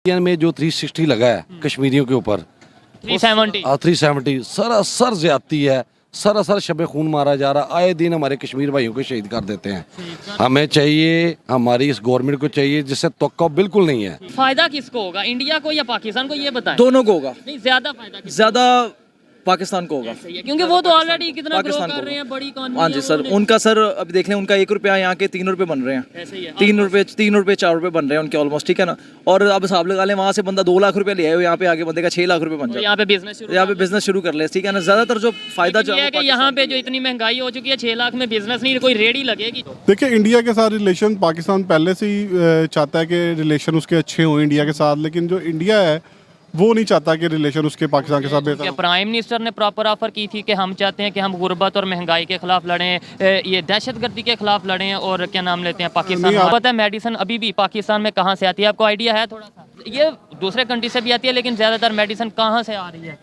India में जो 360 लगा है कश्मीरियों के ऊपर 370 सरासर ज्यादती है। सरासर शबे खून मारा जा रहा, आए दिन हमारे कश्मीर भाइयों को शहीद कर देते हैं। हमें चाहिए, हमारी इस गवर्नमेंट को चाहिए जिससे तवक्को बिल्कुल नहीं है। फायदा किसको होगा, इंडिया को या पाकिस्तान को, ये बताएं। दोनों को होगा। नहीं, ज्यादा फायदा किसको? ज्यादा पाकिस्तान को होगा, क्योंकि वो तो ऑलरेडी कितना ग्रो पाकिस्तान कर रहे हैं, बड़ी इकॉनमी। हाँ जी सर, उनका सर अभी देख लें, उनका 1 रुपया यहाँ के 3 रुपए बन रहे हैं। ऐसे ही है। 3 रुपए 4 रुपए बन रहे हैं उनके ऑलमोस्ट, ठीक है ना। और अब हिसाब लगा लें, वहाँ से बंदा 2 लाख रुपए ले आए, यहाँ पे आगे बंदे का 6 लाख रुपए बन तो जाए। यहाँ पे बिजनेस शुरू कर ले, ठीक है ना। ज्यादातर जो फायदा जो है कि यहाँ पे जो इतनी महंगाई हो चुकी है, 6 लाख में बिजनेस नहीं, कोई रेडी लगेगी। देखिए, इंडिया के साथ रिलेशन पाकिस्तान पहले से ही चाहता है कि रिलेशन उसके अच्छे हों इंडिया के साथ, लेकिन जो इंडिया है वो नहीं चाहता कि रिलेशन उसके पाकिस्तान के साथ बेहतर हो। प्राइम मिनिस्टर ने प्रॉपर ऑफर की थी कि हम चाहते हैं कि हम गुर्बत और महंगाई के खिलाफ लड़ें, ये दहशतगर्दी के खिलाफ लड़ें, और क्या नाम लेते हैं पाकिस्तान। पता है मेडिसिन अभी भी पाकिस्तान में कहाँ से आती है, आपको आइडिया है थोड़ा सा? ये दूसरे कंट्री से भी आती है, लेकिन ज्यादातर मेडिसिन कहाँ से आ रही है?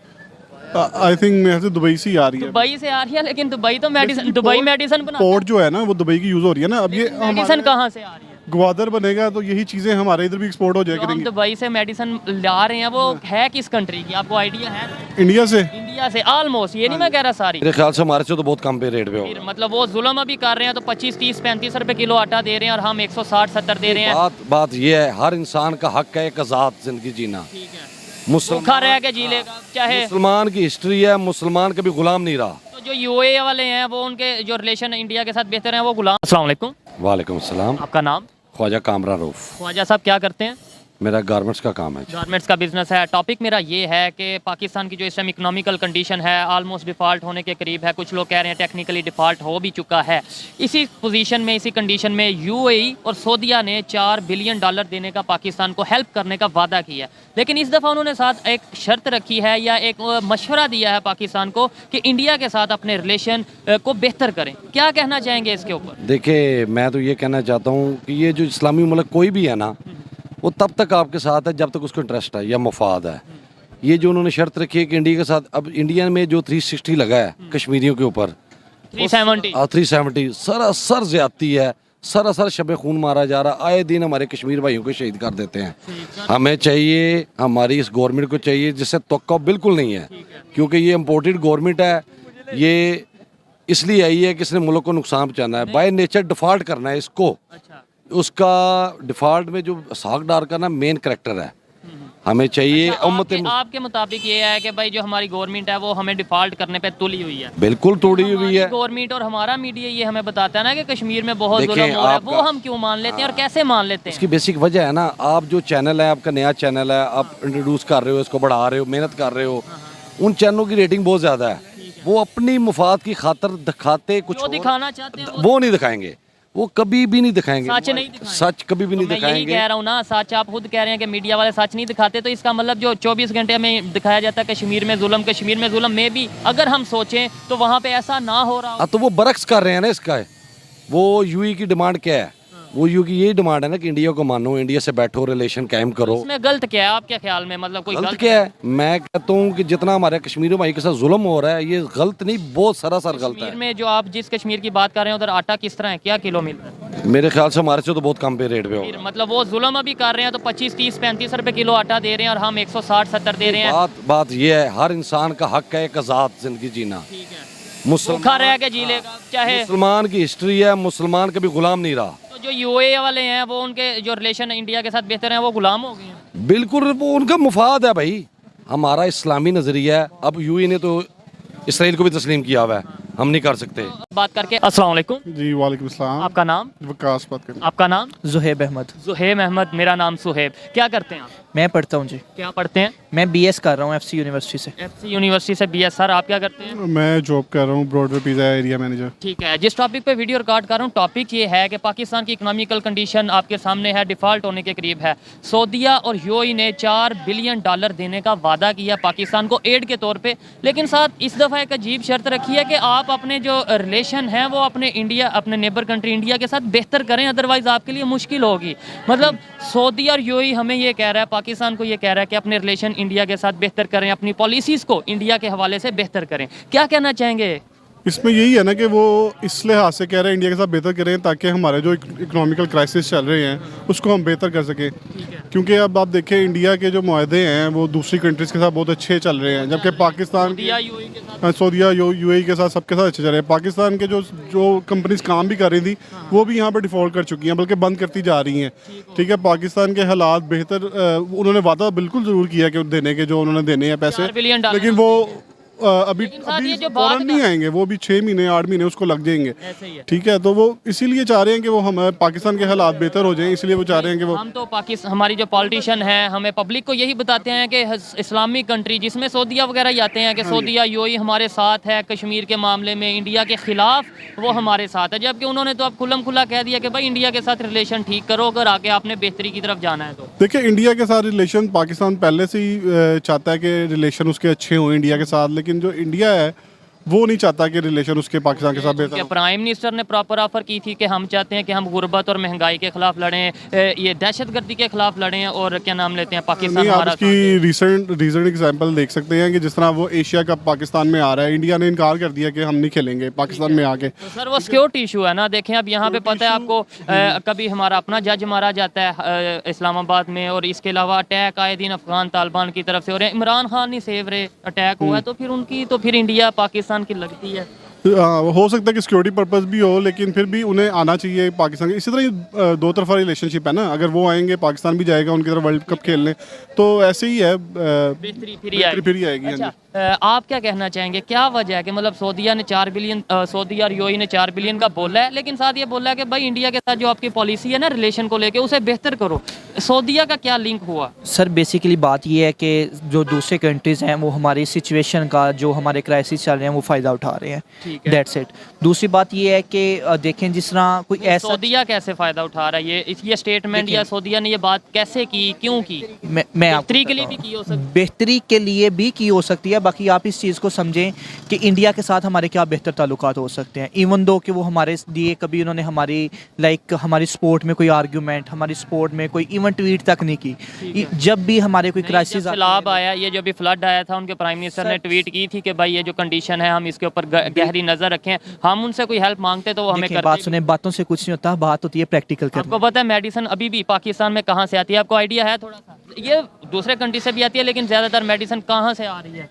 आई थिंक मेरे से दुबई से ही आ रही है। दुबई से आ रही है, लेकिन दुबई तो मेडिसिन, दुबई मेडिसिन बना, पोर्ट जो है ना वो दुबई की यूज हो रही है ना। अब ये मेडिसिन कहाँ से आ रही है? ग्वादर बनेगा तो यही चीजें हमारे इधर भी एक्सपोर्ट हो जाए जो हम करेंगी। दुबई से मेडिसिन ला रहे हैं वो है किस कंट्री की, आपको आइडिया है? इंडिया से। इंडिया से ऑलमोस्ट, ये नहीं मैं कह रहा सारी। मेरे ख्याल से हमारे से तो बहुत कम पे रेट पे होगा। मतलब वो जुल्म अभी कर रहे हैं तो 25, 30, 35 रुपए किलो आटा दे रहे हैं, और हम 160-70 दे रहे हैं। बात ये है, हर इंसान का हक है एक आजाद जिंदगी जीना। ठीक है, मुसलमान भूखा रह के जी लेगा, चाहे मुसलमान की हिस्ट्री है, मुसलमान कभी गुलाम नहीं रहा। तो जो यूएई वाले हैं वो, उनके जो रिलेशन इंडिया के साथ बेहतर हैं, वो गुलाम। अस्सलाम वालेकुम। वालेकुम अस्सलाम। आपका नाम? ख्वाजा कामरा रऊफ। ख्वाजा साहब क्या करते हैं? मेरा गारमेंट्स का काम है। गारमेंट्स का बिजनेस है। टॉपिक मेरा ये है कि पाकिस्तान की जो इस टाइम इकोनॉमिकल कंडीशन है, ऑलमोस्ट डिफ़ॉल्ट होने के करीब है। कुछ लोग कह रहे हैं टेक्निकली डिफ़ॉल्ट हो भी चुका है। इसी पोजीशन में, इसी कंडीशन में यूएई और सऊदीया ने $4 बिलियन देने का पाकिस्तान को हेल्प करने का वादा किया है, लेकिन इस दफ़ा उन्होंने साथ एक शर्त रखी है, या एक मशवरा दिया है पाकिस्तान को कि इंडिया के साथ अपने रिलेशन को बेहतर करें। क्या कहना चाहेंगे इसके ऊपर? देखिए, मैं तो ये कहना चाहता हूँ कि ये जो इस्लामी मुल्क कोई भी है ना, वो तब तक आपके साथ है जब तक उसको इंटरेस्ट है या मुफाद है। ये जो उन्होंने शर्त रखी है कि इंडिया के साथ, अब इंडिया में जो 360 लगा है कश्मीरियों के ऊपर 370 सरासर ज्यादती है। सरासर शबे खून मारा जा रहा, आए दिन हमारे कश्मीर भाइयों को शहीद कर देते हैं। हमें चाहिए, हमारी इस गवर्नमेंट को चाहिए जिससे तवक्को बिल्कुल नहीं है, क्योंकि ये इम्पोर्टेड गवर्नमेंट है। ये इसलिए आई है कि इसने मुल्क को नुकसान पहुंचाना है, बाय नेचर डिफॉल्ट करना है इसको। अच्छा, उसका डिफॉल्ट में जो सागदार का ना मेन करेक्टर है। हमें चाहिए आपके मुताबिक ये है कि भाई जो हमारी गवर्नमेंट है वो हमें डिफॉल्ट करने पे तुली हुई है। बिल्कुल तोड़ी हुई है गवर्नमेंट, और हमारा मीडिया ये हमें बताता है ना कि कश्मीर में बहुत जुल्म हो रहा है। वो हम क्यों मान लेते हैं और कैसे मान लेते हैं? इसकी बेसिक वजह है ना, आप जो चैनल है, आपका नया चैनल है, आप इंट्रोड्यूस कर रहे हो, इसको बढ़ा रहे हो, मेहनत कर रहे हो, उन चैनलों की रेटिंग बहुत ज्यादा है। वो अपनी मुफाद की खातर दिखाते कुछ, दिखाना चाहते हैं वो नहीं दिखाएंगे, वो कभी भी नहीं दिखाएंगे। सच नहीं दिखाएंगे। सच कभी भी नहीं मैं यही दिखाएंगे। कह रहा हूँ ना, सच आप खुद कह रहे हैं कि मीडिया वाले सच नहीं दिखाते, तो इसका मतलब जो 24 घंटे में दिखाया जाता है कश्मीर में जुल्म में भी अगर हम सोचें तो वहाँ पे ऐसा ना हो रहा हो। तो वो बरक्स कर रहे हैं ना इसका। वो यूई की डिमांड क्या है? वो यूई की यही डिमांड है ना कि इंडिया को मानो, इंडिया से बैठो, रिलेशन कायम करो। इसमें गलत क्या है आपके ख्याल में? मतलब कोई गलत क्या है? मैं कहता हूँ कि जितना हमारे कश्मीरी भाई के साथ जुल्म हो रहा है, ये गलत नहीं, बहुत सरासर गलत है। कश्मीर में जो आप जिस कश्मीर की बात कर रहे हैं उधर आटा किस तरह है, क्या किलो मिल रहा है? मेरे ख्याल से हमारे से तो बहुत कम पे रेट पे होगा। मतलब वो जुल्म अभी कर रहे हैं तो 25, 30, 35 रुपए किलो आटा दे रहे हैं, और हम 160-70 दे रहे हैं। बात ये है, हर इंसान का हक है एक आजाद जिंदगी जीना। ठीक है, मुसलमान भूखा रह के जी लेगा, चाहे मुसलमान की हिस्ट्री है, मुसलमान कभी गुलाम नहीं रहा। तो जो यूएई वाले हैं वो, उनके जो रिलेशन इंडिया के साथ बेहतर हैं, वो गुलाम हो गए हैं। बिल्कुल, वो उनका मुफाद है भाई। हमारा इस्लामी नजरिया है। अब यूएई ने तो इसराइल को भी तस्लीम किया हुआ है, हम नहीं कर सकते। बात करके अस्सलाम वालेकुम। जी वालेकुम सलाम। आपका नाम? विकास बात करें। आपका नाम? जुहेब अहमद। जुहेब अहमद। मेरा नाम सुहेब। क्या करते हैं आप? मैं पढ़ता हूँ जी। क्या पढ़ते हैं? मैं बीएस कर रहा हूँ एफसी यूनिवर्सिटी से। एफसी यूनिवर्सिटी से बीएस। सर आप क्या करते हैं? मैं जॉब कर रहा हूँ ब्रॉडवे पिज़्ज़ा एरिया मैनेजर। ठीक है, जिस टॉपिक पे वीडियो रिकॉर्ड कर रहा हूँ, टॉपिक ये है कि पाकिस्तान की इकोनॉमिकल कंडीशन आपके सामने है, डिफ़ॉल्ट होने के करीब है। सऊदीया और यूएई ने $4 बिलियन देने का वादा किया पाकिस्तान को एड के तौर पे, लेकिन साथ इस दफ़ा एक अजीब शर्त रखी है कि आप अपने जो रिलेशन हैं वो अपने इंडिया, अपने नेबर कंट्री इंडिया के साथ बेहतर करें, अदरवाइज आपके लिए मुश्किल होगी। मतलब सऊदी और यूएई हमें ये कह रहा है, पाकिस्तान को ये कह रहा है कि अपने रिलेशन इंडिया के साथ बेहतर करें, अपनी पॉलिसीज़ को इंडिया के हवाले से बेहतर करें। क्या कहना चाहेंगे? इसमें यही है ना कि वो इस लिहाज से कह रहे हैं इंडिया के साथ बेहतर करें ताकि हमारे जो इकोनॉमिकल क्राइसिस चल रहे हैं उसको हम बेहतर कर सकें, क्योंकि अब आप देखें इंडिया के जो मुआहदे हैं वो दूसरी कंट्रीज़ के साथ बहुत अच्छे चल रहे हैं, जबकि पाकिस्तान सऊदीया यूएई के साथ सबके साथ अच्छे चल रहे हैं। पाकिस्तान के जो कंपनीज काम भी कर रही थी वो भी यहाँ पर डिफ़ॉल्ट कर चुकी हैं, बल्कि बंद करती जा रही हैं। ठीक है, पाकिस्तान के हालात बेहतर, उन्होंने वादा बिल्कुल ज़रूर किया कि देने के जो उन्होंने देने हैं पैसे, लेकिन वो अभी फौरन नहीं आएंगे, वो भी 6 महीने 8 महीने उसको लग जाएंगे। ठीक है, तो वो इसीलिए चाह रहे हैं कि वो हम पाकिस्तान के हालात बेहतर हो जाएं, इसलिए वो चाह रहे हैं कि वो हम तो पाकिस्तान, हमारी जो पॉलिटिशियन है हमें पब्लिक को यही बताते हैं कि इस्लामिक कंट्री जिसमें सऊदीया वगैरह ही आते हैं कि सऊदीया यूएई हमारे साथ है कश्मीर के मामले में, इंडिया के खिलाफ वो हमारे साथ है, जबकि उन्होंने तो अब खुल्लम खुला कह दिया कि भाई इंडिया के साथ रिलेशन ठीक करो अगर आगे आपने बेहतरी की तरफ जाना है तो। देखिए, इंडिया के साथ रिलेशन पाकिस्तान पहले से ही चाहता है कि रिलेशन उसके अच्छे हों इंडिया के साथ, लेकिन जो इंडिया है वो नहीं चाहता कि रिलेशन उसके पाकिस्तान के साथ बेहतर हो। प्राइम मिनिस्टर ने प्रॉपर ऑफर की थी कि हम चाहते हैं कि हम गुर्बत और महंगाई के खिलाफ लड़ें, ये दहशतगर्दी के खिलाफ लड़ें, और क्या नाम लेते हैं पाकिस्तान नहीं, आप हमारा इसकी रीसेंट एग्जांपल देख सकते हैं कि जिस तरह वो एशिया कप पाकिस्तान में आ रहा है, इंडिया ने इनकार कर दिया कि हम नहीं खेलेंगे पाकिस्तान में आके। तो सर वो सिक्योरिटी इशू है ना, देखें अब यहाँ पे पता है आपको कभी हमारा अपना जज मारा जाता है इस्लामाबाद में, और इसके अलावा अटैक आए दिन अफगान तालिबान की तरफ से, और इमरान खान नहीं सेव रहे, अटैक हुआ है तो फिर उनकी तो फिर इंडिया पाकिस्तान की लगती है। हो सकता है कि सिक्योरिटी पर्पस भी हो, लेकिन फिर भी उन्हें आना चाहिए पाकिस्तान। इसी तरह दो तरफा रिलेशनशिप है ना, अगर वो आएंगे पाकिस्तान भी जाएगा उनकी तरफ वर्ल्ड कप खेलने, तो ऐसे ही है, बेहतरी फिर ही आएगी। अच्छा, आप क्या कहना चाहेंगे, क्या वजह है कि मतलब सऊदीया ने 4 बिलियन, सऊदी और यूएई ने 4 बिलियन का बोला है, लेकिन साथ ये बोला है कि भाई इंडिया के साथ जो आपकी पॉलिसी है ना रिलेशन को लेके उसे बेहतर करो, सऊदीया का क्या लिंक हुआ? सर बेसिकली बात ये है कि जो दूसरे कंट्रीज़ हैं वो हमारी सिचुएशन का, जो हमारे क्राइसिस चल रहे हैं वो फ़ायदा उठा रहे हैं, दैट्स इट। दूसरी बात ये है कि देखें जिस तरह कोई ऐसा, सऊदीया कैसे फ़ायदा उठा रहा है, ये स्टेटमेंट या सऊदीया ने ये बात कैसे की, क्यों की? मैं बेहतरी के लिए भी की हो सकती है, बेहतरी के लिए भी की हो सकती है। बाकी आप इस चीज़ को समझें कि इंडिया के साथ हमारे क्या बेहतर ताल्लुकात हो सकते हैं, इवन दो कि वो हमारे लिए कभी उन्होंने हमारी हमारी स्पोर्ट में कोई आर्ग्यूमेंट, हमारी स्पोर्ट में कोई इवन ट्वीट तक नहीं की। जब भी हमारे कोई क्राइसिस सैलाब आया, ये जो भी फ्लड आया था, उनके प्राइम मिनिस्टर ने ट्वीट की थी कि भाई ये जो कंडीशन है हम इसके ऊपर गहरी नज़र रखें, हम उनसे कोई हेल्प मांगते तो वो हमें करते। बात सुने, बातों से कुछ नहीं होता, बात होती है प्रैक्टिकल करने। आपको पता है मेडिसिन अभी भी पाकिस्तान में कहाँ से आती है, आपको आइडिया है थोड़ा सा? ये दूसरे कंट्री से भी आती है, लेकिन ज़्यादातर मेडिसिन कहाँ से आ रही है?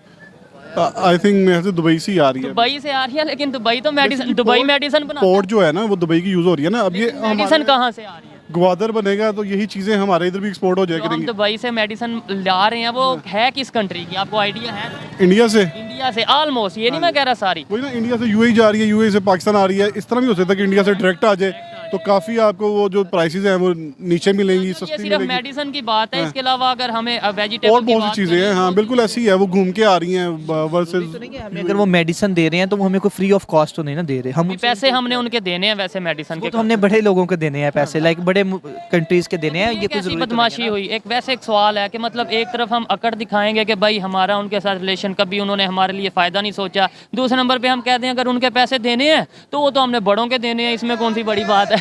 आई थिंक मेरे से दुबई से आ रही है। दुबई से आ रही है, लेकिन दुबई तो मेडिसिन, दुबई मेडिसिन बनाता है। पोर्ट जो है ना वो दुबई की यूज हो रही है ना, अब ये मेडिसिन कहाँ से आ रही है? ग्वादर बनेगा तो यही चीजें हमारे इधर भी एक्सपोर्ट हो जाया हम करेंगी। दुबई से मेडिसिन ला रहे हैं, वो है किस कंट्री की, आपको आइडिया है? इंडिया से। इंडिया से ऑलमोस्ट, ये नहीं मैं कह रहा सारी, वही ना, इंडिया से यूएई जा रही है, यूएई से पाकिस्तान आ रही है, इस तरह भी हो सकता है कि इंडिया से डायरेक्ट आ जाए, तो काफ़ी आपको वो जो प्राइसेस हैं वो नीचे मिलेंगी, ये सस्ती सिर्फ मिलेंगी। मेडिसिन की बात है, इसके अलावा अगर हमें और वेजिटेबल की बहुत बात सी चीज़ें हैं, हाँ बिल्कुल ऐसी है, वो घूम के आ रही हैं वर्सेस। हमें अगर वो मेडिसिन दे रहे हैं तो वो हमें कोई फ्री ऑफ कॉस्ट तो नहीं ना दे रहे, हम पैसे हमने उनके देने हैं वैसे मेडिसिन के, तो हमने बड़े लोगों को देने हैं पैसे, लाइक बड़े कंट्रीज के देने हैं। ये कैसी बदमाशी हुई? एक सवाल है कि मतलब एक तरफ हम अकड़ दिखाएंगे कि भाई हमारा उनके साथ रिलेशन, कभी उन्होंने हमारे लिए फ़ायदा नहीं सोचा, दूसरे नंबर पे हम कहते हैं अगर उनके पैसे देने हैं तो वो तो हमने बड़ों के देने हैं, इसमें कौन सी बड़ी बात है?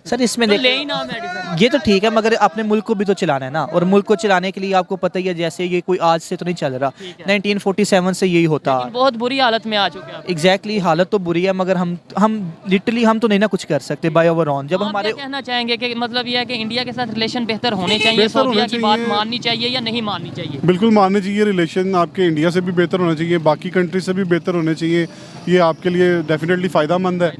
सर इसमें तो ले ही ना मेडिसिन। ये तो ठीक है, मगर अपने मुल्क को भी तो चलाना है ना, और मुल्क को चलाने के लिए आपको पता ही है जैसे ये कोई आज से तो नहीं चल रहा, 1947 से यही होता है। बहुत बुरी हालत में आ चुके हैं। एग्जैक्टली हालत तो बुरी है, मगर हम लिटरली हम तो नहीं ना कुछ कर सकते बाय ओवर ऑन। जब आप हमारे क्या कहना चाहेंगे कि मतलब ये है कि इंडिया के साथ रिलेशन बेहतर होने चाहिए, सऊदीया की बात माननी चाहिए या नहीं माननी चाहिए? बिल्कुल मानने चाहिए, रिलेशन आपके इंडिया से भी बेहतर होना चाहिए, बाकी कंट्री से भी बेहतर होने चाहिए, ये आपके लिए डेफिनेटली फ़ायदेमंद है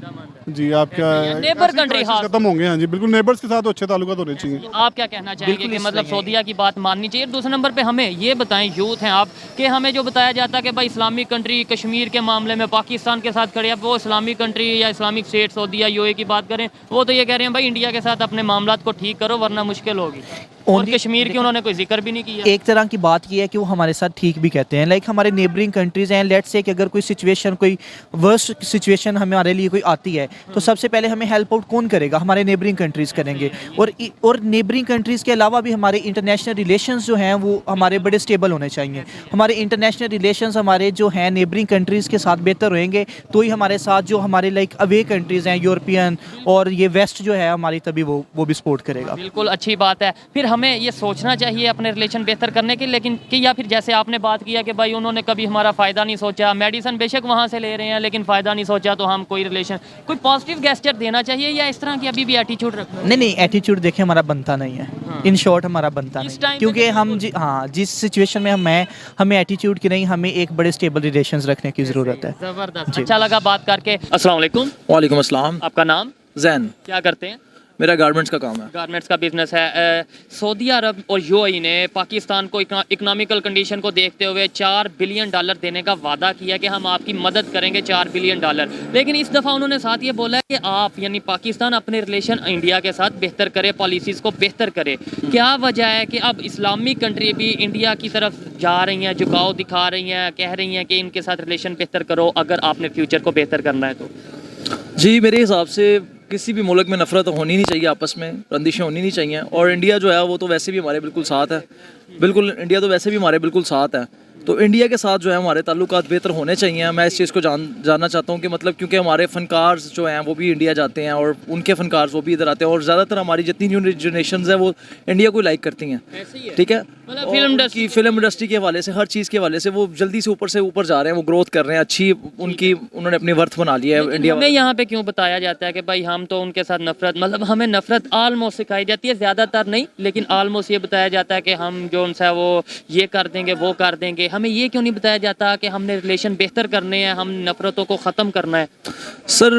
जी। आपका नेबर कंट्री खत्म होंगे, हाँ जी बिल्कुल, नेबर्स के साथ अच्छे ताल्लुकात होने चाहिए। आप क्या कहना चाहेंगे कि मतलब सऊदीया की बात माननी चाहिए? दूसरे नंबर पे हमें ये बताएं, यूथ हैं आप, कि हमें जो बताया जाता है कि भाई इस्लामिक कंट्री कश्मीर के मामले में पाकिस्तान के साथ खड़े, अब वो इस्लामिक कंट्री या इस्लामिक स्टेट सऊदीया यूएई की बात करें, वो तो ये कह रहे हैं भाई इंडिया के साथ अपने मामलात को ठीक करो वरना मुश्किल होगी, और कश्मीर की उन्होंने कोई जिक्र भी नहीं किया। एक तरह की बात ये है कि वो हमारे साथ ठीक भी कहते हैं, लाइक हमारे नेबरिंग कंट्रीज हैं, लेट्स से कि अगर कोई सिचुएशन, कोई वर्स्ट सिचुएशन हमारे लिए कोई आती है तो सबसे पहले हमें हेल्प आउट कौन करेगा? हमारे नेबरिंग कंट्रीज़ करेंगे। और नेबरिंग कंट्रीज़ के अलावा भी हमारे इंटरनेशनल रिलेशंस जो हैं वो हमारे बड़े स्टेबल होने चाहिए। हमारे इंटरनेशनल रिलेशंस हमारे जो हैं नेबरिंग कंट्रीज़ के साथ बेहतर रहेंगे तो ही हमारे साथ जो हमारे लाइक अवे कंट्रीज़ हैं यूरोपियन और ये वेस्ट जो है हमारी, तभी वो भी सपोर्ट करेगा। बिल्कुल अच्छी बात है। फिर हमें ये सोचना चाहिए अपने रिलेशन बेहतर करने के, लेकिन कि या फिर जैसे आपने बात किया कि भाई उन्होंने कभी हमारा फ़ायदा नहीं सोचा, मेडिसिन बेशक वहाँ से ले रहे हैं लेकिन फ़ायदा नहीं सोचा, तो हम कोई रिलेशन, कोई पॉजिटिव गेस्चर देना चाहिए या इस तरह की अभी भी एटीट्यूड रखना? नहीं नहीं, एटीट्यूड देखिए हमारा बनता नहीं है, इन शॉर्ट हमारा बनता इस नहीं, टाइम पे क्योंकि तो हम हाँ जिस सिचुएशन में हम हैं, हमें एटीट्यूड की नहीं, हमें एक बड़े स्टेबल रिलेशंस रखने की ज़रूरत है। ज़बरदस्त, जी। अच्छा लगा बात करके। अस्सलाम वालेकुम, वालेकुम अस्सलाम। आपका नाम? जैन, क्या करते हैं? मेरा गारमेंट्स का काम है। गारमेंट्स का बिजनेस है। सऊदी अरब और यूएई ने पाकिस्तान को इकोनॉमिकल कंडीशन को देखते हुए $4 बिलियन देने का वादा किया कि हम आपकी मदद करेंगे $4 बिलियन, लेकिन इस दफ़ा उन्होंने साथ ये बोला है कि आप यानी पाकिस्तान अपने रिलेशन इंडिया के साथ बेहतर करे, पॉलिसीज़ को बेहतर करे। क्या वजह है कि अब इस्लामिक कंट्री भी इंडिया की तरफ जा रही हैं, झुकाव दिखा रही हैं, कह रही हैं कि इनके साथ रिलेशन बेहतर करो अगर आपने फ्यूचर को बेहतर करना है तो? जी, मेरे हिसाब से किसी भी मुल्क में नफरत होनी नहीं चाहिए, आपस में रंदिशें होनी नहीं चाहिए। और इंडिया जो है वो तो वैसे भी हमारे बिल्कुल साथ है, बिल्कुल इंडिया तो वैसे भी हमारे बिल्कुल साथ है, तो इंडिया के साथ जो है हमारे ताल्लुकात बेहतर होने चाहिए। मैं इस चीज़ को जानना चाहता हूँ कि मतलब क्योंकि हमारे फ़नकार जो हैं वो भी इंडिया जाते हैं और उनके फ़नकार वो भी इधर आते हैं, और ज़्यादातर हमारी जितनी न्यू जनरेशन है वो इंडिया को लाइक करती हैं, ठीक है। मतलब फिल्म इंडस्ट्री के हवाले से, हर चीज़ के हवाले से वो जल्दी से ऊपर जा रहे हैं, वो ग्रोथ कर रहे हैं, अच्छी उनकी उन्होंने अपनी वर्थ बना लिया है इंडिया। हमें यहाँ पे क्यों बताया जाता है कि भाई हम तो उनके साथ नफरत, मतलब हमें नफरत आलमोस्ट सिखाई जाती है, ज़्यादातर नहीं लेकिन आलमोस्ट ये बताया जाता है कि हम जो उनसे वो ये कर देंगे वो कर देंगे। हमें ये क्यों नहीं बताया जाता कि हमने रिलेशन बेहतर करने हैं, हम नफरतों को ख़त्म करना है? सर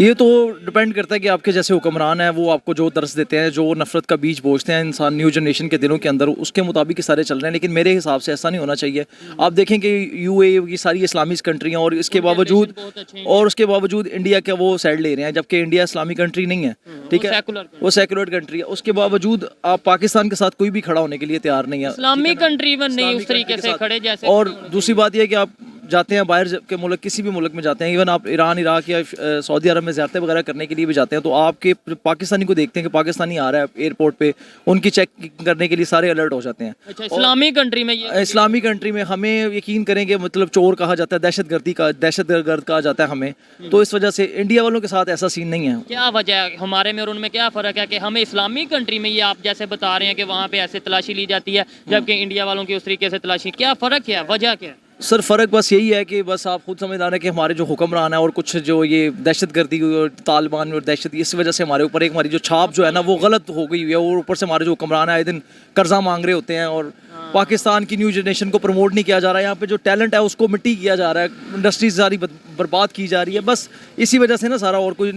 ये तो डिपेंड करता है कि आपके जैसे हुक्मरान हैं वो आपको जो दर्स देते हैं, जो नफरत का बीज बोझते हैं इंसान न्यू जनरेशन के दिलों के अंदर, उसके मुताबिक सारे चल रहे हैं। लेकिन मेरे हिसाब से ऐसा नहीं होना चाहिए। आप देखें कि यूएई की सारी इस्लामिक कंट्रियाँ और इसके बावजूद इंडिया का वो साइड ले रहे हैं, जबकि इंडिया इस्लामिक कंट्री नहीं है, ठीक है, वो सेकुलर कंट्री है। उसके बावजूद आप पाकिस्तान के साथ कोई भी खड़ा होने के लिए तैयार नहीं है, इस्लामिक कंट्री में नहीं उस तरीके से खड़े जैसे। और दूसरी बात यह है कि आप जाते हैं बाहर के मुल्क, किसी भी मुल्क में जाते हैं, इवन आप ईरान, इराक या सऊदी अरब में ज़ियारतें वगैरह करने के लिए भी जाते हैं, तो आपके पाकिस्तानी को देखते हैं कि पाकिस्तानी आ रहा है एयरपोर्ट पे, उनकी चेक करने के लिए सारे अलर्ट हो जाते हैं। अच्छा, इस्लामिक कंट्री में इस्लामिक कंट्री में हमें यकीन करेंगे, मतलब चोर कहा जाता है, दहशतगर्द कहा जाता है हमें, तो इस वजह से इंडिया वालों के साथ ऐसा सीन नहीं है। क्या वजह है हमारे में और उनमें, क्या फ़र्क है कि हमें इस्लामिक कंट्री में ये आप जैसे बता रहे हैं कि वहाँ पे ऐसे तलाशी ली जाती है जबकि इंडिया वालों की उस तरीके से तलाशी, क्या फ़र्क क्या है, वजह क्या है? सर फ़र्क बस यही है कि बस आप खुद समझदार हैं कि हमारे जो हुक्मरान है और कुछ जो ये दहशतगर्दी और तालिबान और दहशत, इस वजह से हमारे ऊपर एक हमारी जो छाप जो है ना वो गलत हो गई हुई है, और ऊपर से हमारे जो हुक्मरान है आए दिन कर्जा मांग रहे होते हैं, और पाकिस्तान की न्यू जनरेशन को प्रमोट नहीं किया जा रहा है, यहाँ पे जो टैलेंट है उसको मिट्टी किया जा रहा है, इंडस्ट्रीज सारी बर्बाद की जा रही है, बस इसी वजह से ना सारा, और कोई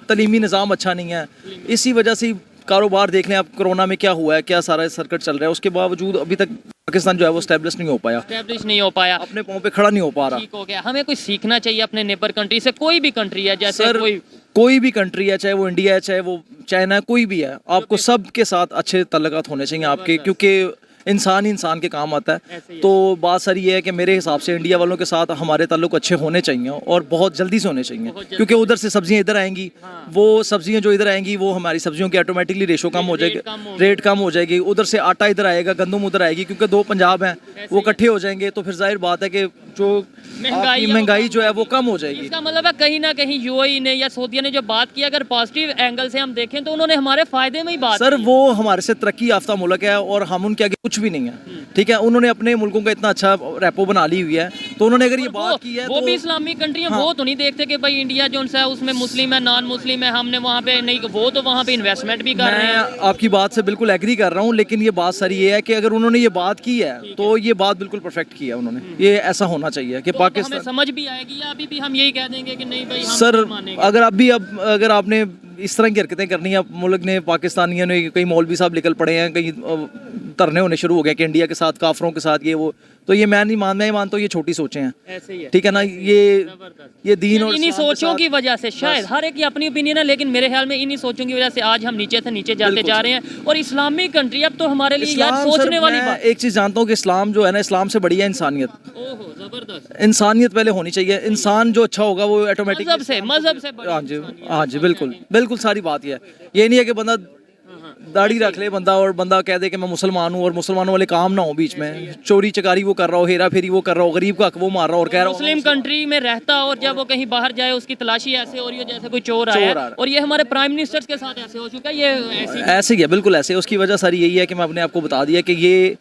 तलीमी निज़ाम अच्छा नहीं है, इसी वजह से कारोबार देख लें आप, कोरोना में क्या हुआ है, क्या सारा सर्कट चल रहा है, उसके बावजूद अभी तक पाकिस्तान जो है वो स्टैब्लिश नहीं हो पाया, अपने पाँव पे खड़ा नहीं हो पा रहा। ठीक हो गया। हमें कोई सीखना चाहिए अपने नेबर कंट्री से, कोई भी कंट्री है, जैसे सर कोई भी कंट्री है, चाहे वो इंडिया है, चाहे वो चाइना है, कोई भी है, आपको सब के साथ अच्छे तल्लुकात होने चाहिए आपके, क्योंकि इंसान ही इंसान के काम आता है। तो बात सारी ये है कि मेरे हिसाब से इंडिया वालों के साथ हमारे ताल्लुक अच्छे होने चाहिए, और बहुत जल्दी से होने चाहिए, क्योंकि उधर से सब्जियां इधर आएंगी, वो सब्जियां जो इधर आएंगी वो हमारी सब्जियों की ऑटोमेटिकली रेशो कम हो जाएगी, रेट कम हो जाएगी, उधर से आटा इधर आएगा, गंदम उधर आएगी, क्योंकि दो पंजाब हैं वो इकट्ठे हो जाएंगे, तो फिर जाहिर बात है कि जो महंगाई जो है वो कम हो जाएगी। इसका मतलब है कहीं ना कहीं यूएई ने या सऊदी ने जो बात की, अगर पॉजिटिव एंगल से हम देखें तो उन्होंने हमारे फायदे में ही बात सर की। वो हमारे से तरक्की याफ्ता मुल्क है और हम उनके आगे कुछ भी नहीं है, ठीक है। उन्होंने अपने मुल्कों का इतना अच्छा रेपो बना ली हुई है, तो उन्होंने अगर ये बात की है वो तो भी इस्लामिक कंट्री है, वो तो नहीं देखते कि भाई इंडिया जो है उसमें मुस्लिम है, नॉन मुस्लिम है, हमने वहाँ पे नहीं, वो तो वहाँ पे इन्वेस्टमेंट भी कर रहे हैं। मैं आपकी बात से बिल्कुल एग्री कर रहा हूँ, लेकिन ये बात सर ये है कि अगर उन्होंने ये बात की है तो ये बात बिल्कुल परफेक्ट की है उन्होंने, ये ऐसा होना चाहिए कि तो पाकिस्तान, हमें समझ भी आएगी, या अभी भी हम यही कह देंगे कि नहीं भाई हम सर नहीं मानेंगे? अगर आपने इस तरह की हरकतें करनी है, मुल्क ने, पाकिस्तानियों ने, कई मौलवी साहब निकल पड़े हैं, कहीं धरने होने शुरू हो गए कि इंडिया के साथ, काफरों के साथ, ये वो, तो ये मैं मानता हूँ ये छोटी सोचें हैं, ऐसे ही है, ठीक है ना। ये दीन और इन्हीं इस्लाम के सोचों साथ- की वजह से, शायद हर एक की अपनी ओपिनियन है, लेकिन मेरे ख्याल में इन्हीं सोचों की वजह से आज हम नीचे से नीचे जाते जा रहे हैं। और इस्लामिक कंट्री अब तो हमारे लिए यार इस्लाम, सोचने सर, वाली मैं बात। एक चीज़ जानता हूँ कि इस्लाम जो है ना, इस्लाम से बड़ी है इंसानियत। ओहो, जबरदस्त। इंसानियत पहले होनी चाहिए, इंसान जो अच्छा होगा वो ऑटोमेटिक मजहब से बड़ी हाँ जी, बिल्कुल बिल्कुल सारी बात ये है। ये नहीं है कि बंदा दाढ़ी रख ले बंदा और बंदा कह दे कि मैं मुसलमान हूँ और मुसलमानों वाले काम ना हो बीच में, चोरी चकारी वो कर रहा हो, हेरा फेरी वो कर रहा हो, गरीब का हक वो मार रहा हो और कह रहा हो मुस्लिम कंट्री में रहता और जब वो कहीं बाहर जाए उसकी तलाशी ऐसे हो रही हो जैसे कोई चोर आया चोर आ है। रहा। और ये हमारे प्राइम मिनिस्टर के साथ ऐसे हो चुका है, ये ऐसी ऐसे ही है, बिल्कुल ऐसे। उसकी वजह सारी यही है कि मैं अपने आप को बता दिया कि ये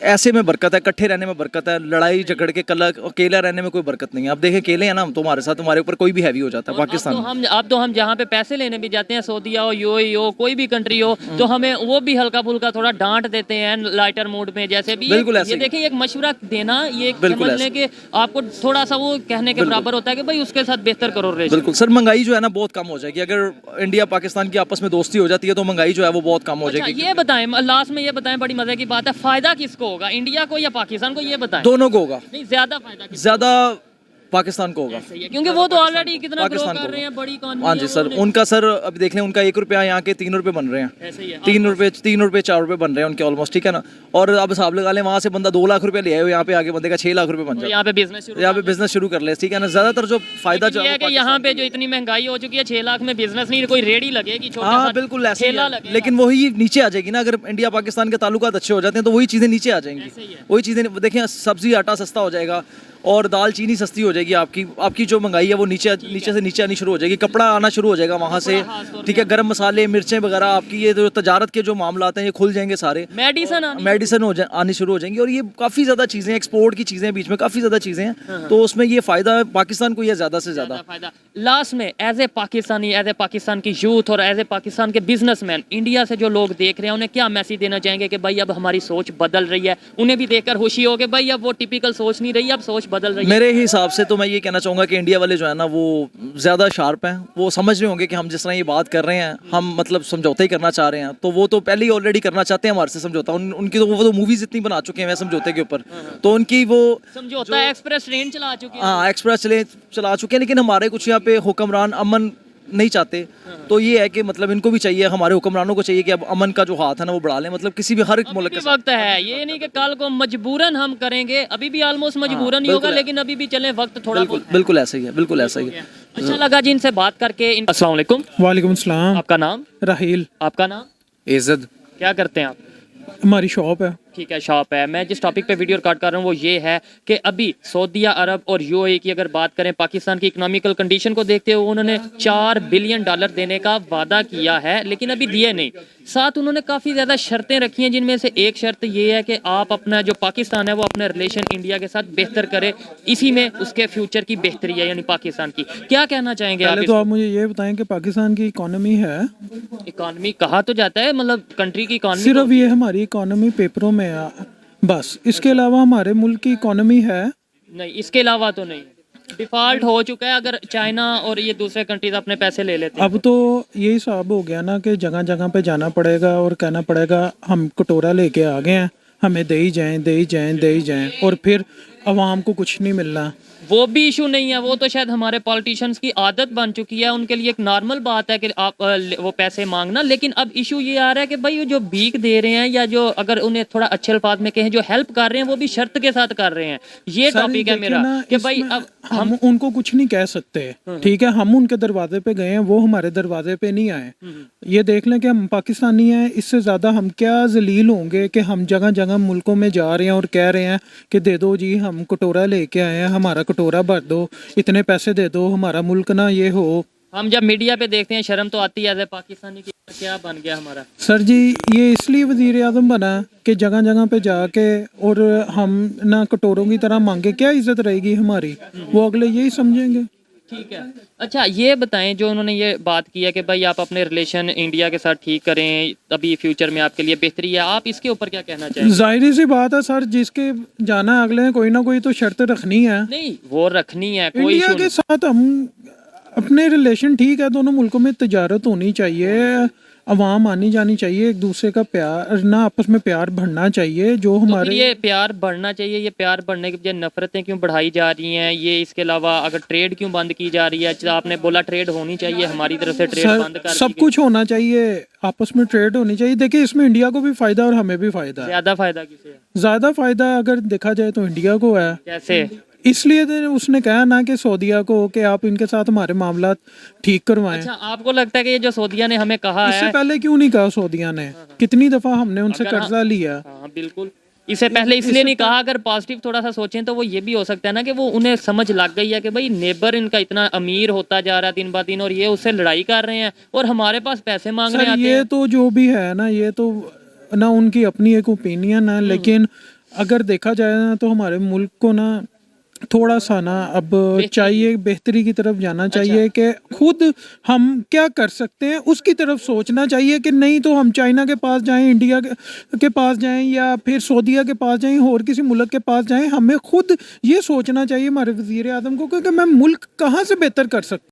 ऐसे में बरकत है, इकट्ठे रहने में बरकत है, लड़ाई झगड़ के कल अकेला रहने में कोई बरकत नहीं है। अब देखें अकेले हैं ना हम, तुम्हारे साथ हमारे ऊपर कोई भी हैवी हो जाता है पाकिस्तान में। अब तो हम जहाँ पे पैसे लेने भी जाते हैं, सऊदीया हो, यूएई हो, कोई भी कंट्री हो, तो हमें वो भी हल्का फुल्का थोड़ा डांट देते हैं लाइटर मूड में, जैसे भी बिल्कुल ये ऐसे ही। देखिए एक मशवरा देना, ये एक बिल्कुल समझ लें कि आपको थोड़ा सा वो कहने के बराबर होता है कि भाई उसके साथ बेहतर करो रिलेशन। बिल्कुल सर, महंगाई जो है ना बहुत कम हो जाएगी अगर इंडिया पाकिस्तान की आपस में दोस्ती हो जाती है, तो महंगाई जो है वो बहुत कम हो अच्छा, जाएगी। ये बताएं लास्ट में, ये बताएं बड़ी मजे की बात है, फायदा किसको होगा, इंडिया को या पाकिस्तान को, ये बताएं। दोनों को होगा, नहीं, ज्यादा फायदा किसको ज्यादा पाकिस्तान को होगा। सही है, क्योंकि वो तो ऑलरेडी कितना ग्रो पाकिस्तान कर को। रहे हैं, बड़ी इकॉनमी हाँ जी सर, उनका सर अभी देख लें, उनका 1 रुपया यहाँ के 3 रुपए बन रहे हैं, ऐसे ही है। 3 रुपए 4 रुपए बन रहे हैं उनके ऑलमोस्ट, ठीक है ना। और अब हिसाब लगा लें, वहाँ से बंदा 2 लाख रुपए ले आए, यहाँ पे आगे बंदे का 6 लाख रुपए बन तो जाए, यहाँ पे बिजनेस शुरू यहाँ पे बिजनेस शुरू कर ले, ठीक है ना। ज्यादातर जो फायदा जो ये है है कि यहाँ पे जो इतनी महंगाई हो चुकी है, 6 लाख में बिजनेस नहीं, कोई रेडी लगेगी, छोटा हाँ सा बिल्कुल ऐसे ही ठेला है। लगेगा। लेकिन वही नीचे आ जाएगी ना, अगर इंडिया पाकिस्तान के ताल्लुकात अच्छे हो जाते हैं तो वही चीज़ें नीचे आ जाएंगी। वही चीज़ें देखें, सब्जी आटा सस्ता हो जाएगा और दाल चीनी सस्ती हो जाएगी, आपकी जो महंगाई है वो नीचे से नीचे आनी शुरू हो जाएगी, कपड़ा आना शुरू हो जाएगा वहाँ से, ठीक है। गरम मसाले, मिर्चें वगैरह, आपकी ये जो तजारत के जो मामला आते हैं ये खुल जाएंगे सारे, मेडिसन मेडिसिन आनी शुरू हो जाएंगी। और ये काफ़ी ज़्यादा चीज़ें, एक्सपोर्ट की चीज़ें बीच में काफ़ी ज़्यादा चीज़ें हैं, तो उसमें ये फ़ायदा पाकिस्तान को, ये ज़्यादा से ज़्यादा फायदा। लास्ट में as a Pakistani, as a Pakistan की यूथ और एज ए पाकिस्तान के बिजनेसमैन, इंडिया से जो लोग देख रहे हैं उन्हें क्या मैसेज देना चाहेंगे कि भाई अब हमारी सोच बदल रही है, उन्हें भी देखकर खुशी हो कि भाई अब वो टिपिकल सोच नहीं रही, अब सोच बदल रही है। मेरे हिसाब से तो मैं ये कहना चाहूँगा कि इंडिया वाले जो है ना वो ज़्यादा शार्प हैं, वो समझ रहे होंगे कि हम जिस तरह ये बात कर रहे हैं, हम मतलब समझौता ही करना चाह रहे हैं, तो वो तो पहले ही ऑलरेडी करना चाहते हैं हमारे से समझौता। उनकी तो वो तो मूवीज़ इतनी बना चुके हैं समझौते के ऊपर, तो उनकी वो समझौता एक्सप्रेस ट्रेन चला चुके हैं। हाँ एक्सप्रेस चला चुके हैं, लेकिन हमारे कुछ यहाँ पे हुक्मरान अमन नहीं चाहते। तो ये है कि मतलब इनको भी चाहिए, हमारे हुक्मरानों को चाहिए कि अब अमन का जो हाथ है ना वो बढ़ा लें, मतलब किसी भी हर एक मुल्क अभी के भी वक्त है, ये नहीं कि कल को मजबूरन हम करेंगे, अभी भी ऑलमोस्ट मजबूरन ही होगा, लेकिन अभी भी चले, वक्त थोड़ा बहुत है। बिल्कुल ऐसा ही है, बिल्कुल ऐसा ही है। अच्छा लगा जी इनसे बात करके। अस्सलाम वालेकुम। वालेकुम सलाम। आपका नाम? राहील। आपका नाम? इज्जत। क्या करते हैं आप? हमारी शॉप है। ठीक है, शॉप है। मैं जिस टॉपिक पे वीडियो रिकॉर्ड कर रहा हूँ वो ये है कि अभी सऊदीया अरब और यूएई की अगर बात करें, पाकिस्तान की इकोनॉमिकल कंडीशन को देखते हुए उन्होंने $4 बिलियन देने का वादा किया है, लेकिन अभी दिए नहीं। साथ उन्होंने काफ़ी ज़्यादा शर्तें रखी हैं, जिनमें से एक शर्त ये है कि आप अपना जो पाकिस्तान है वो अपना रिलेशन इंडिया के साथ बेहतर करे, इसी में उसके फ्यूचर की बेहतरी है, यानी पाकिस्तान की। क्या कहना चाहेंगे आप? पहले तो आप मुझे ये बताएं कि पाकिस्तान की इकोनॉमी है, इकॉनमी कहा तो जाता है, मतलब कंट्री की इकॉनमी सिर्फ ये हमारी इकोनॉमी पेपरों में है बस, इसके अलावा हमारे मुल्क की इकोनॉमी है नहीं, इसके अलावा तो नहीं। डिफॉल्ट हो चुका है, अगर चाइना और ये दूसरे कंट्रीज अपने पैसे ले लेते हैं। अब तो ये हिसाब हो गया ना कि जगह जगह पे जाना पड़ेगा और कहना पड़ेगा हम कटोरा लेके आ गए हैं, हमें दे ही जाएं, दे ही जाएं, दे ही जाएं, और फिर अवाम को कुछ नहीं मिलना। वो भी इशू नहीं है, वो तो शायद हमारे पॉलिटिशियंस की आदत बन चुकी है, उनके लिए एक नॉर्मल बात है कि आप वो पैसे मांगना। लेकिन अब इशू ये आ रहा है कि भाई जो भीख दे रहे हैं या जो अगर उन्हें थोड़ा अच्छे अल्फाज में कहें जो हेल्प कर रहे हैं वो भी शर्त के साथ कर रहे हैं। ये सर, टॉपिक है देखिए मेरा ना, कि भाई इसमें अब हम उनको कुछ नहीं कह सकते, ठीक है। हम उनके दरवाजे पे गए हैं, वो हमारे दरवाजे पे नहीं आए। ये देख लें कि हम पाकिस्तानी हैं, इससे ज़्यादा हम क्या जलील होंगे कि हम जगह जगह मुल्कों में जा रहे हैं और कह रहे हैं कि दे दो जी, हम कटोरा लेके आए हैं, हमारा कटोरा भर दो, इतने पैसे दे दो, हमारा मुल्क ना ये हो। हम जब मीडिया पे देखते हैं शर्म तो आती है, एज ए पाकिस्तानी की क्या बन गया हमारा। सर जी, ये इसलिए वजीर आजम बना कि जगह जगह पे जाके और हम ना कटोरों की तरह मांगे, क्या इज्जत रहेगी हमारी, वो अगले यही समझेंगे। ठीक है। अच्छा ये बताएं, जो उन्होंने ये बात की है कि भाई आप अपने रिलेशन इंडिया के साथ ठीक करें, अभी फ्यूचर में आपके लिए बेहतरी है, आप इसके ऊपर क्या कहना चाहेंगे? जाहिर सी बात है सर, जिसके जाना है अगले कोई ना कोई तो शर्त रखनी है। नहीं, वो रखनी है, कोई इंडिया इशू के नहीं। साथ हम अपने रिलेशन ठीक है, दोनों मुल्कों में तजारत होनी चाहिए, अवाम आनी जानी चाहिए, एक दूसरे का प्यार ना, आपस में प्यार बढ़ना चाहिए। जो तो फिर हमारे ये प्यार बढ़ना चाहिए, ये प्यार बढ़ने के बजाय नफरतें क्यों बढ़ाई जा रही हैं? ये इसके अलावा अगर ट्रेड क्यों बंद की जा रही है? आपने बोला ट्रेड होनी चाहिए, हमारी तरफ से ट्रेड बंद कर सब कुछ होना चाहिए, आपस में ट्रेड होनी चाहिए। देखिए इसमें इंडिया को भी फायदा और हमें भी फायदा है। ज्यादा फायदा किसे है? ज्यादा फायदा अगर देखा जाए तो इंडिया को है। कैसे? इसलिए तो उसने कहा ना कि सऊदीया को कि आप इनके साथ हमारे मामला ठीक करवाएं। अच्छा, आपको लगता है कि ये जो सऊदीया ने हमें कहा इससे है, पहले क्यों नहीं कहा सऊदीया ने? कितनी दफा हमने उनसे अगर कर्जा लिया। हाँ बिल्कुल, इससे पहले इसलिए नहीं कहा, अगर पॉजिटिव थोड़ा सा सोचें तो वो ये भी हो सकता है ना कि वो उन्हें समझ लग गई है कि भाई नेबर इनका इतना अमीर होता जा रहा है दिन ब दिन और ये उससे लड़ाई कर रहे हैं और हमारे पास पैसे मांगने सर आते ये हैं। तो जो भी है ना, ये तो ना उनकी अपनी एक ओपिनियन है, लेकिन अगर देखा जाए ना तो हमारे मुल्क को ना थोड़ा सा ना अब चाहिए, बेहतरी की तरफ जाना चाहिए कि खुद हम क्या कर सकते हैं उसकी तरफ सोचना चाहिए, कि नहीं तो हम चाइना के पास जाएं, इंडिया के पास जाएं या फिर सऊदीया के पास जाएं और किसी मुल्क के पास जाएं। हमें खुद ये सोचना चाहिए हमारे वज़ीर आज़म को कि मैं मुल्क कहाँ से बेहतर कर सकता हूं।